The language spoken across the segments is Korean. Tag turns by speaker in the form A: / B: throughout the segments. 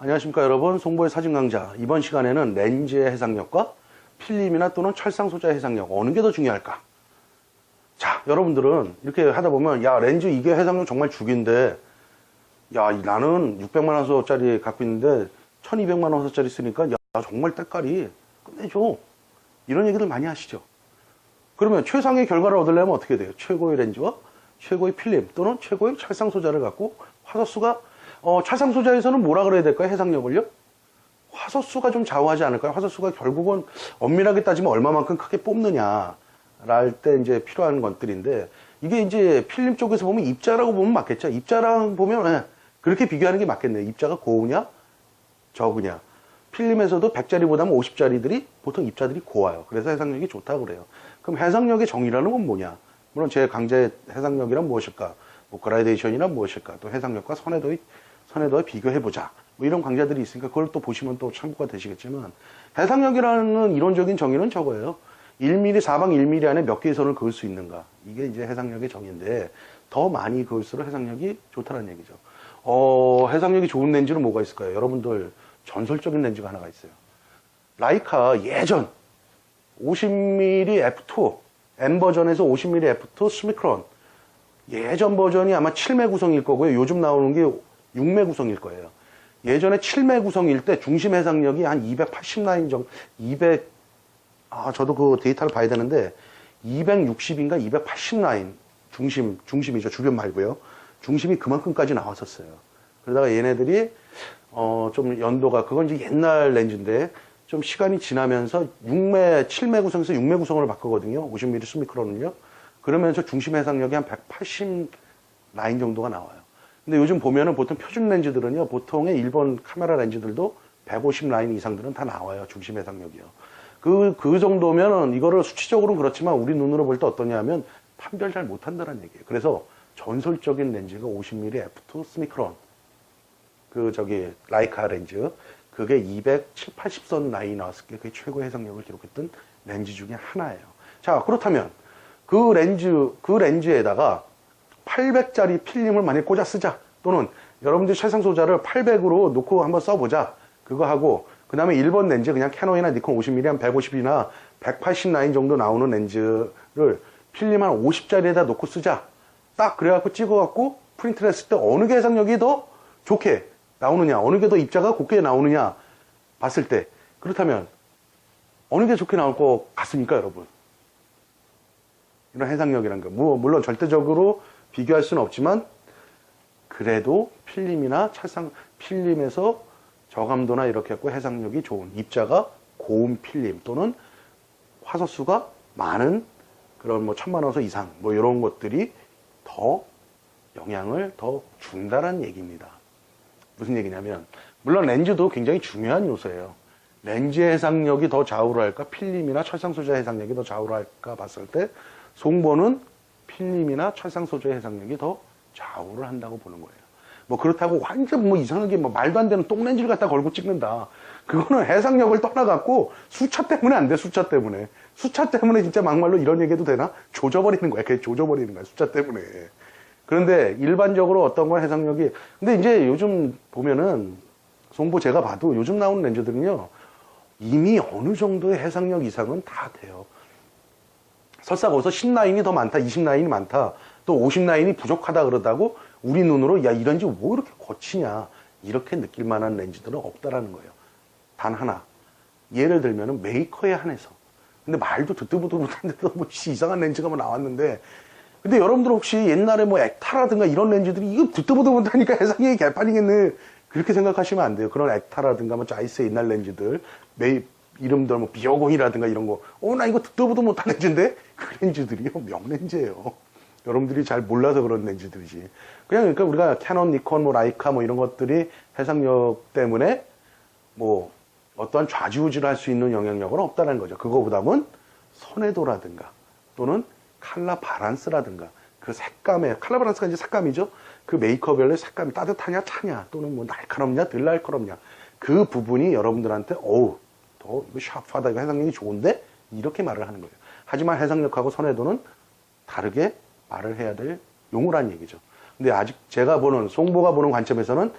A: 안녕하십니까 여러분, 송보의 사진 강좌. 이번 시간에는 렌즈의 해상력과 필름이나 또는 철상 소자의 해상력, 어느 게 더 중요할까? 자, 여러분들은 이렇게 하다 보면 야, 렌즈 이게 해상력 정말 죽인데, 야, 나는 600만 원짜리 갖고 있는데 1200만 원짜리 쓰니까 야, 정말 때깔이 끝내줘, 이런 얘기들 많이 하시죠. 그러면 최상의 결과를 얻으려면 어떻게 돼요? 최고의 렌즈와 최고의 필름 또는 최고의 철상 소자를 갖고 화소수가 철상 소자에서는 뭐라 그래야 될까요? 해상력을요? 화소수가 좀 좌우하지 않을까요? 화소수가 결국은 엄밀하게 따지면 얼마만큼 크게 뽑느냐 랄 때 이제 필요한 것들인데, 이게 이제 필름 쪽에서 보면 입자라고 보면 맞겠죠? 입자랑 보면 그렇게 비교하는 게 맞겠네요. 입자가 고우냐 적으냐. 필름에서도 100짜리보다는 50짜리들이 보통 입자들이 고와요. 그래서 해상력이 좋다고 그래요. 그럼 해상력의 정의라는 건 뭐냐? 물론 제 강좌의 해상력이란 무엇일까? 뭐 그라데이션이란 무엇일까? 또 해상력과 선해도에 비교해보자. 뭐 이런 강좌들이 있으니까 그걸 또 보시면 또 참고가 되시겠지만, 해상력이라는 이론적인 정의는 저거예요. 1mm, 사방 1mm 안에 몇 개의 선을 그을 수 있는가. 이게 이제 해상력의 정의인데, 더 많이 그을수록 해상력이 좋다는 얘기죠. 해상력이 좋은 렌즈는 뭐가 있을까요? 여러분들 전설적인 렌즈가 하나가 있어요. 라이카 예전 50mm f2, M 버전에서 50mm f2 스미크론. 예전 버전이 아마 7매 구성일 거고요. 요즘 나오는 게 6매 구성일 거예요. 예전에 7매 구성일 때 중심 해상력이 한 280 라인 정도, 저도 그 데이터를 봐야 되는데, 260인가 280 라인, 중심이죠. 주변 말고요. 중심이 그만큼까지 나왔었어요. 그러다가 얘네들이, 좀 연도가, 그건 이제 옛날 렌즈인데, 좀 시간이 지나면서 7매 구성에서 6매 구성으로 바꾸거든요. 50mm 스미크론은요. 그러면서 중심 해상력이 한 180 라인 정도가 나와요. 근데 요즘 보면은 보통 표준 렌즈들은요, 보통의 일본 카메라 렌즈들도 150 라인 이상들은 다 나와요. 중심 해상력이요. 그 정도면은 이거를 수치적으로는 그렇지만 우리 눈으로 볼 때 어떠냐면 판별 잘 못한다는 얘기예요. 그래서 전설적인 렌즈가 50mm f2 스미크론. 라이카 렌즈. 그게 270, 80선 라인이 나왔을 때 그게 최고의 해상력을 기록했던 렌즈 중에 하나예요. 자, 그렇다면 그 렌즈에다가 800짜리 필름을 만약에 꽂아 쓰자. 또는 여러분들 철상 소자를 800으로 놓고 한번 써보자. 그거 하고, 그 다음에 일본 렌즈, 그냥 캐논이나 니콘 50mm 한 150이나 180 라인 정도 나오는 렌즈를 필름 한 50짜리에다 놓고 쓰자. 딱 그래갖고 찍어갖고 프린트를 했을 때 어느 게 해상력이 더 좋게 나오느냐, 어느 게 더 입자가 곱게 나오느냐 봤을 때, 그렇다면 어느 게 좋게 나올 것 같습니까, 여러분? 이런 해상력이라는 거. 물론 절대적으로 비교할 수는 없지만, 그래도 필름에서 저감도나 이렇게 했고 해상력이 좋은, 입자가 고운 필름 또는 화소수가 많은 그런 1000만 화소 이상 이런 것들이 더 영향을 더 준다는 얘기입니다. 무슨 얘기냐면, 물론 렌즈도 굉장히 중요한 요소예요. 렌즈의 해상력이 더 좌우를 할까, 필름이나 철상 소재 해상력이 더 좌우를 할까 봤을 때, 송보는 필름이나 철상 소재 해상력이 더 좌우를 한다고 보는 거예요. 그렇다고 완전 이상하게 말도 안 되는 똥렌즈를 갖다 걸고 찍는다. 그거는 해상력을 떠나갖고 수차 때문에 안 돼, 수차 때문에. 수차 때문에 진짜 막말로 이런 얘기해도 되나? 조져버리는 거야. 그게 조져버리는 거야, 수차 때문에. 그런데 일반적으로 어떤 건 해상력이, 근데 이제 요즘 보면은, 송보 제가 봐도 요즘 나오는 렌즈들은요, 이미 어느 정도의 해상력 이상은 다 돼요. 설사 거기서 10라인이 더 많다, 20라인이 많다, 또 50라인이 부족하다 그러다고 우리 눈으로 야, 이 렌즈 뭐 이렇게 거치냐, 이렇게 느낄 만한 렌즈들은 없다라는 거예요. 단 하나. 예를 들면은 메이커에 한해서. 근데 말도 듣도 보도 못하는데도 이상한 렌즈가 나왔는데, 근데 여러분들 혹시 옛날에 액타라든가 이런 렌즈들이 이거 듣도 보도 못하니까 해상력이 개판이겠네, 그렇게 생각하시면 안 돼요. 그런 액타라든가 자이스의 옛날 렌즈들, 이름들 비어공이라든가 이런 거, 나 이거 듣도 보도 못한 렌즈인데, 그 렌즈들이요, 명렌즈예요. 여러분들이 잘 몰라서 그런 렌즈들이지. 그러니까 우리가 캐논, 니콘, 라이카 이런 것들이 해상력 때문에 어떠한 좌지우지를 할 수 있는 영향력은 없다는 거죠. 그거보다는 선해도라든가 또는 컬러 바란스라든가 그 색감의, 컬러 바란스가 이제 색감이죠. 그 메이커별로 색감이 따뜻하냐 차냐 또는 날카롭냐 덜 날카롭냐, 그 부분이 여러분들한테 더 이거 샤프하다, 이거 해상력이 좋은데, 이렇게 말을 하는 거예요. 하지만 해상력하고 선해도는 다르게 말을 해야 될 용어란 얘기죠. 근데 아직 제가 보는, 송보가 보는 관점에서는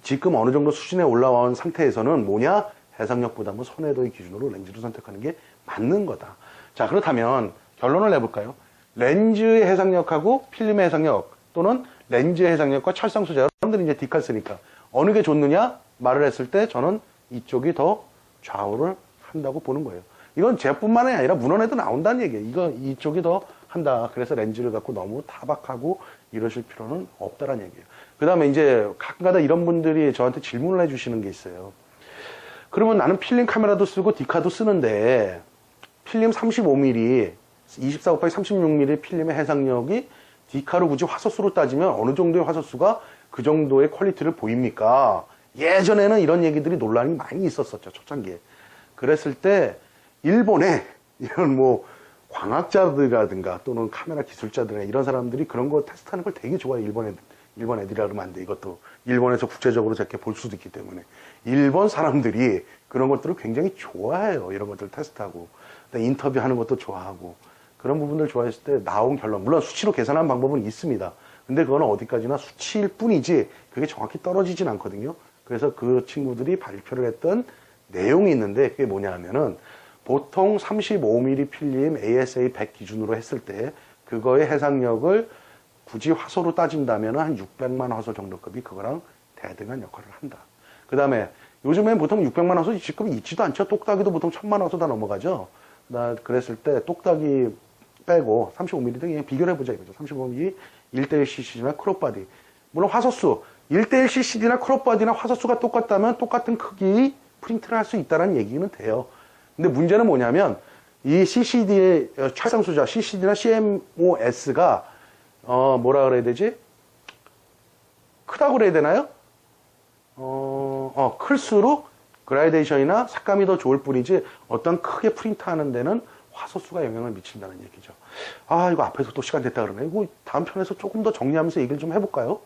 A: 지금 어느 정도 수준에 올라온 상태에서는 뭐냐? 해상력보다는 선해도의 기준으로 렌즈를 선택하는 게 맞는 거다. 자, 그렇다면 결론을 내볼까요? 렌즈의 해상력하고 필름의 해상력 또는 렌즈의 해상력과 찰상 소재, 여러분들이 이제 디칼 쓰니까 어느 게 좋느냐 말을 했을 때 저는 이쪽이 더 좌우를 한다고 보는 거예요. 이건 제뿐만이 아니라 문헌에도 나온다는 얘기예요. 이쪽이 더 한다. 그래서 렌즈를 갖고 너무 타박하고 이러실 필요는 없다는 얘기예요. 그 다음에 이제 가끔가다 이런 분들이 저한테 질문을 해주시는 게 있어요. 그러면 나는 필름 카메라도 쓰고 디카도 쓰는데 필름 35mm, 24 곱하기 36mm 필름의 해상력이 디카로 굳이 화소수로 따지면 어느 정도의 화소수가 그 정도의 퀄리티를 보입니까? 예전에는 이런 얘기들이 논란이 많이 있었었죠. 초창기에. 그랬을 때 일본에 이런 뭐 광학자들이라든가 또는 카메라 기술자들 이런 사람들이 그런 거 테스트하는 걸 되게 좋아해요. 일본 애들이라 그러면 안 돼. 이것도 일본에서 국제적으로 저렇게 볼 수도 있기 때문에 일본 사람들이 그런 것들을 굉장히 좋아해요. 이런 것들 테스트하고 인터뷰하는 것도 좋아하고 그런 부분들 좋아했을 때 나온 결론, 물론 수치로 계산한 방법은 있습니다. 근데 그건 어디까지나 수치일 뿐이지 그게 정확히 떨어지진 않거든요. 그래서 그 친구들이 발표를 했던 내용이 있는데 그게 뭐냐 하면은 보통 35mm 필름 ASA 100 기준으로 했을 때 그거의 해상력을 굳이 화소로 따진다면 한 600만 화소 정도급이 그거랑 대등한 역할을 한다. 그 다음에 요즘엔 보통 600만 화소 지금 있지도 않죠. 똑딱이도 보통 1000만 화소 다 넘어가죠. 그랬을 때 똑딱이 빼고 35mm 등 그냥 비교를 해보자 이거죠. 35mm 1:1 CCD나 크롭바디. 물론 화소수 1:1 CCD나 크롭바디나 화소수가 똑같다면 똑같은 크기 프린트를 할 수 있다는 얘기는 돼요. 근데 문제는 뭐냐면 이 CCD의 촬영 수자 CCD나 CMOS가 뭐라 그래야 되지? 크다고 그래야 되나요? 클수록 그라데이션이나 색감이 더 좋을 뿐이지 어떤 크게 프린트하는 데는 화소수가 영향을 미친다는 얘기죠. 아, 이거 앞에서 또 시간 됐다 그러네. 이거 다음 편에서 조금 더 정리하면서 얘기를 좀 해볼까요?